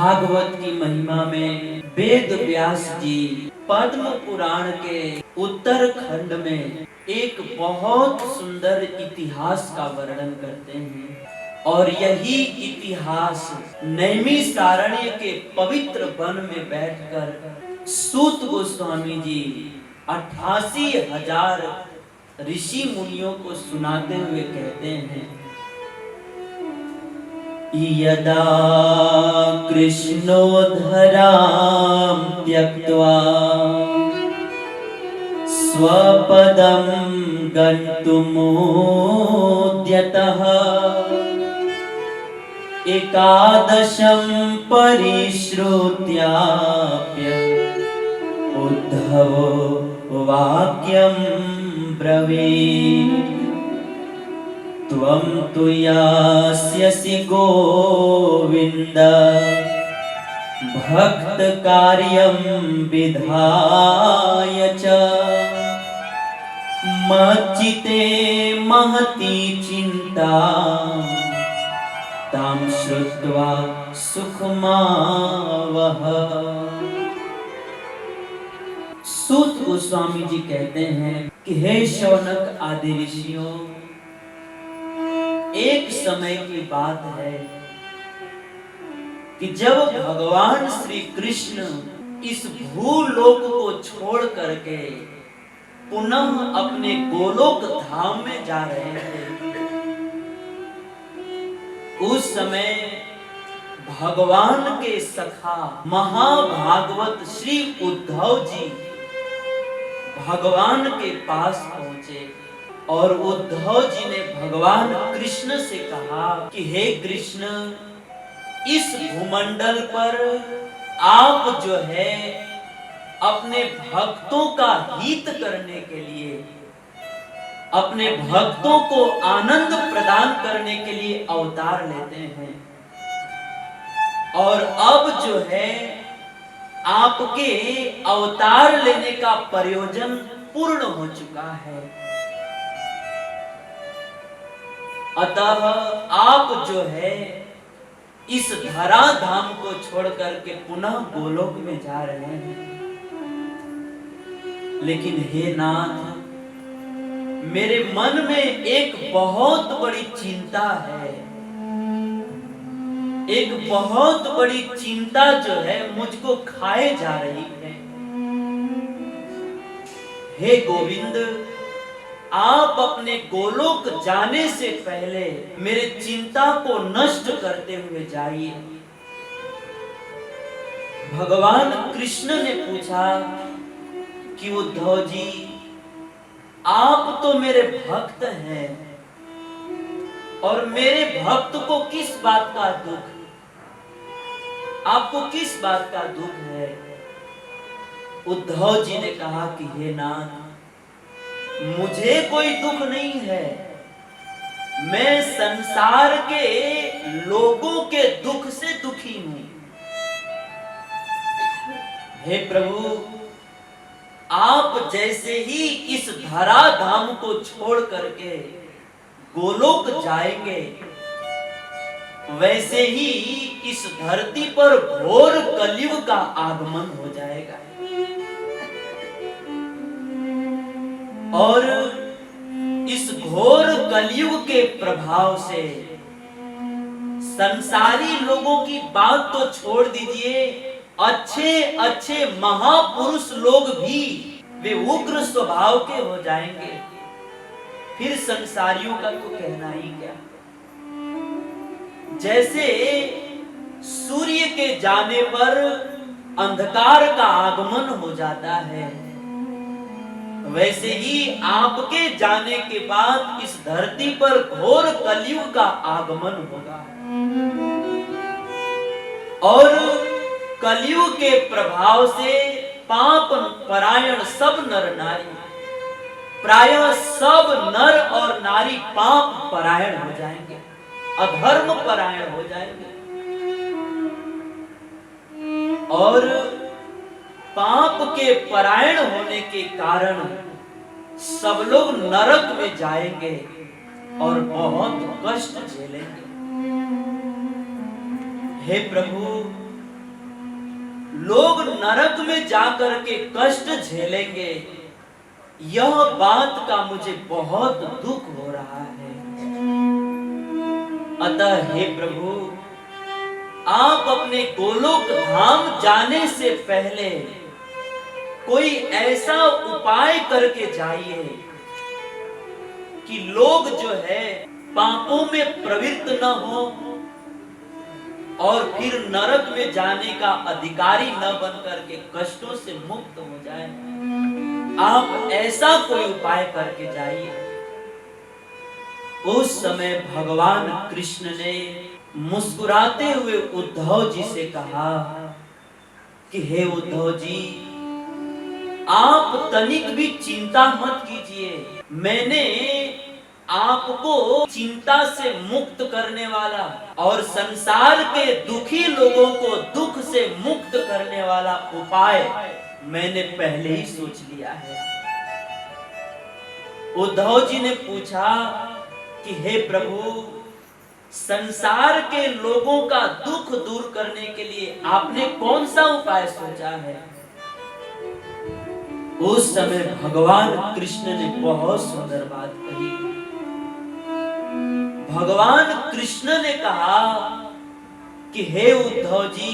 भागवत की महिमा में वेद व्यास जी पद्म पुराण के उत्तर खंड में एक बहुत सुंदर इतिहास का वर्णन करते हैं और यही इतिहास नैमिषारण्य के पवित्र वन में बैठकर सूत गोस्वामी जी 88,000 ऋषि मुनियों को सुनाते हुए कहते हैं, यदा कृष्णो धरां त्यक्त्वा स्वपदं गन्तुमुद्यतः एकादशं परिश्रुत्याप्य उद्धवो वाक्यं ब्रवीत्, त्वं तु यास्यसि गोविन्द भक्तकार्यं विधाय च, मच्चित्ते महती चिन्ता तां श्रुत्वा सुखमावह। सूत गोस्वामी जी कहते हैं कि हे शौनक आदि ऋषियों, एक समय की बात है कि जब भगवान श्री कृष्ण इस भूलोक को छोड़ करके पुनः अपने गोलोक धाम में जा रहे थे, उस समय भगवान के सखा महाभागवत श्री उद्धव जी भगवान के पास पहुंचे और उद्धव जी ने भगवान कृष्ण से कहा कि हे कृष्ण, इस भूमंडल पर आप जो है अपने भक्तों का हित करने के लिए, अपने भक्तों को आनंद प्रदान करने के लिए अवतार लेते हैं और अब जो है आपके अवतार लेने का प्रयोजन पूर्ण हो चुका है, अतः आप जो है इस धरा धाम को छोड़ करके पुनः गोलोक में जा रहे हैं। लेकिन हे नाथ, मेरे मन में एक बहुत बड़ी चिंता है, एक बहुत बड़ी चिंता जो है मुझको खाए जा रही है। हे गोविंद, आप अपने गोलोक जाने से पहले मेरे चिंता को नष्ट करते हुए जाइए। भगवान कृष्ण ने पूछा कि उद्धव जी, आप तो मेरे भक्त हैं और मेरे भक्त को किस बात का दुख, आपको किस बात का दुख है? उद्धव जी ने कहा कि हे नाथ, मुझे कोई दुख नहीं है, मैं संसार के लोगों के दुख से दुखी हूं। हे प्रभु, आप जैसे ही इस धरा धाम को छोड़ करके गोलोक जाएंगे, वैसे ही इस धरती पर घोर कलयुग का आगमन हो जाएगा और इस घोर कलयुग के प्रभाव से संसारी लोगों की बात तो छोड़ दीजिए, अच्छे अच्छे महापुरुष लोग भी वे उग्र स्वभाव के हो जाएंगे। फिर संसारियों का तो कहना ही क्या। जैसे सूर्य के जाने पर अंधकार का आगमन हो जाता है, वैसे ही आपके जाने के बाद इस धरती पर घोर कलयुग का आगमन होगा और कलयुग के प्रभाव से पाप परायण सब नर नारी, प्रायः सब नर और नारी पाप परायण हो जाएंगे, अधर्म परायण हो जाएंगे और पाप के परायण होने के कारण सब लोग नरक में जाएंगे और बहुत कष्ट झेलेंगे। हे प्रभु, लोग नरक में जाकर के कष्ट झेलेंगे, यह बात का मुझे बहुत दुख हो रहा है। अतः हे प्रभु, आप अपने गोलोक धाम जाने से पहले कोई ऐसा उपाय करके जाइए कि लोग जो है पापों में प्रवृत्त न हो और फिर नरक में जाने का अधिकारी न बन करके कष्टों से मुक्त हो जाए। आप ऐसा कोई उपाय करके जाइए। उस समय भगवान कृष्ण ने मुस्कुराते हुए उद्धव जी से कहा कि हे उद्धव जी, आप तनिक भी चिंता मत कीजिए। मैंने आपको चिंता से मुक्त करने वाला और संसार के दुखी लोगों को दुख से मुक्त करने वाला उपाय मैंने पहले ही सोच लिया है। उद्धव जी ने पूछा कि हे प्रभु, संसार के लोगों का दुख दूर करने के लिए आपने कौन सा उपाय सोचा है? उस समय भगवान कृष्ण ने बहुत सुंदर बात कही। भगवान कृष्ण ने कहा कि हे उद्धव जी,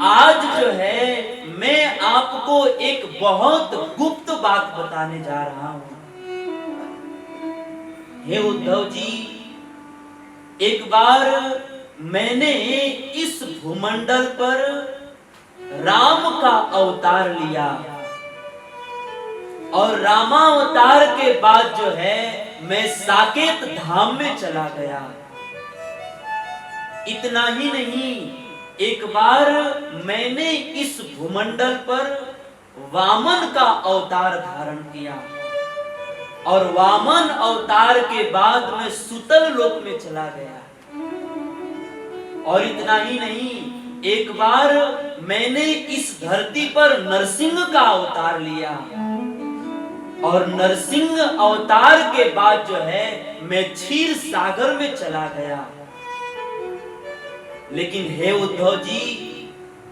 आज जो है मैं आपको एक बहुत गुप्त बात बताने जा रहा हूं। हे उद्धव जी, एक बार मैंने इस भूमंडल पर राम का अवतार लिया और रामावतार के बाद जो है मैं साकेत धाम में चला गया। इतना ही नहीं, एक बार मैंने इस भूमंडल पर वामन का अवतार धारण किया और वामन अवतार के बाद मैं सुतल लोक में चला गया। और इतना ही नहीं, एक बार मैंने इस धरती पर नरसिंह का अवतार लिया और नरसिंह अवतार के बाद जो है मैं क्षीर सागर में चला गया। लेकिन हे उद्धव जी,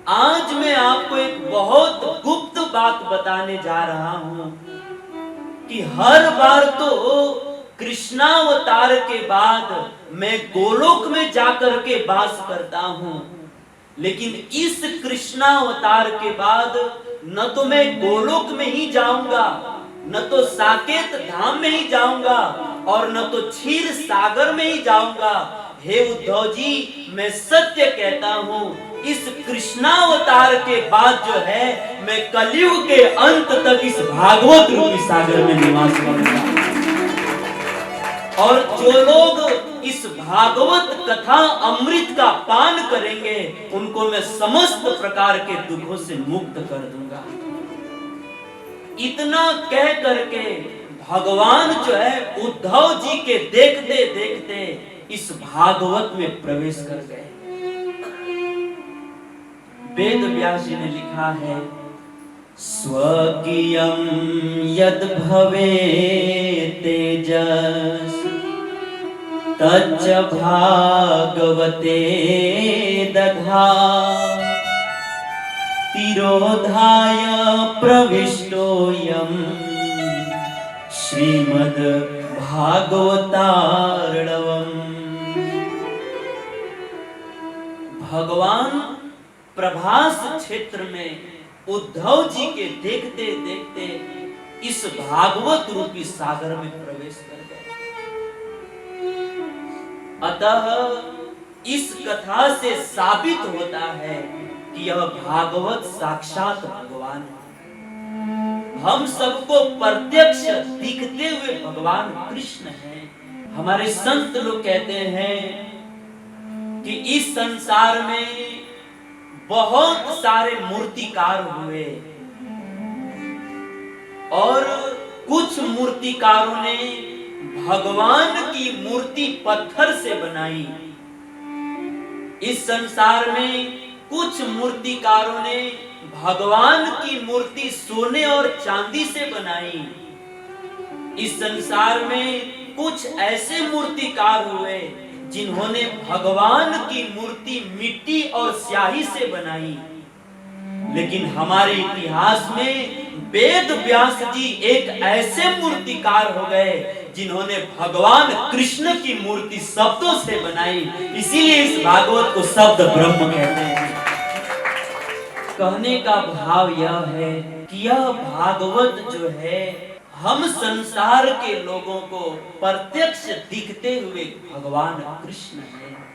आज मैं आपको एक बहुत गुप्त बात बताने जा रहा हूं कि हर बार तो कृष्णावतार के बाद मैं गोलोक में जाकर के वास करता हूं, लेकिन इस कृष्णावतार के बाद न तो मैं गोलोक में ही जाऊंगा, न तो साकेत धाम में ही जाऊंगा और न तो क्षीर सागर में ही जाऊंगा। हे उद्धव जी, मैं सत्य कहता हूं, इस कृष्णावतार के बाद जो है मैं कलयुग के अंत तक इस भागवत रूपी सागर में निवास करूंगा। और जो लोग इस भागवत कथा अमृत का पान करेंगे, उनको मैं समस्त प्रकार के दुखों से मुक्त कर दूंगा। इतना कह करके भगवान जो है उद्धव जी के देखते देखते इस भागवत में प्रवेश कर गए। वेद व्यास जी ने लिखा है, स्वकीयं यद भवे तेजस तच्च भागवते दधा तिरोधाय प्रविष्टोऽयं श्रीमद् भागवतार्णवम्। भगवान प्रभास क्षेत्र में उद्धव जी के देखते देखते इस भागवत रूपी सागर में प्रवेश कर गए। अतः इस कथा से साबित होता है कि यह भागवत साक्षात भगवान है। हम सबको प्रत्यक्ष दिखते हुए भगवान कृष्ण हैं। हमारे संत लोग कहते हैं कि इस संसार में बहुत सारे मूर्तिकार हुए और कुछ मूर्तिकारों ने भगवान की मूर्ति पत्थर से बनाई। इस संसार में कुछ मूर्तिकारों ने भगवान की मूर्ति सोने और चांदी से बनाई। इस संसार में कुछ ऐसे मूर्तिकार हुए जिन्होंने भगवान की मूर्ति मिट्टी और स्याही से बनाई। लेकिन हमारे इतिहास में वेद व्यास जी एक ऐसे मूर्तिकार हो गए जिन्होंने भगवान कृष्ण की मूर्ति शब्दों से बनाई। इसीलिए इस भागवत को शब्द ब्रह्म कहते हैं। कहने का भाव यह है कि यह भागवत जो है हम संसार के लोगों को प्रत्यक्ष दिखते हुए भगवान कृष्ण है।